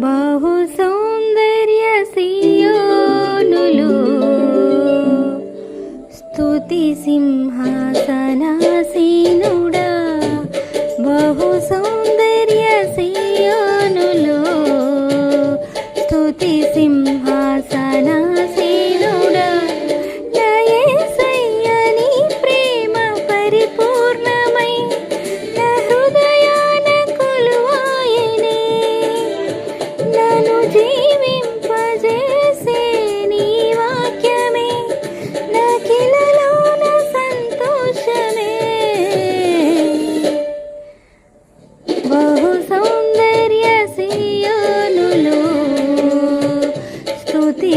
బహు సౌందర్య సియోనులో స్తుతి సింహాసనాసీనుడా. బహు సౌందర్య సియోనులో స్తుతి సింహాసనాసీనుడా. నా యేసయ్య నీ ప్రేమ పరిపూర్ణమై నా హృదయాన కొలువాయెనే. నన్ను జీవింపజేసే నీ వాక్యమే నాకిలలోన సంతోషమే. బహు సౌందర్య సియోనులో స్తుతి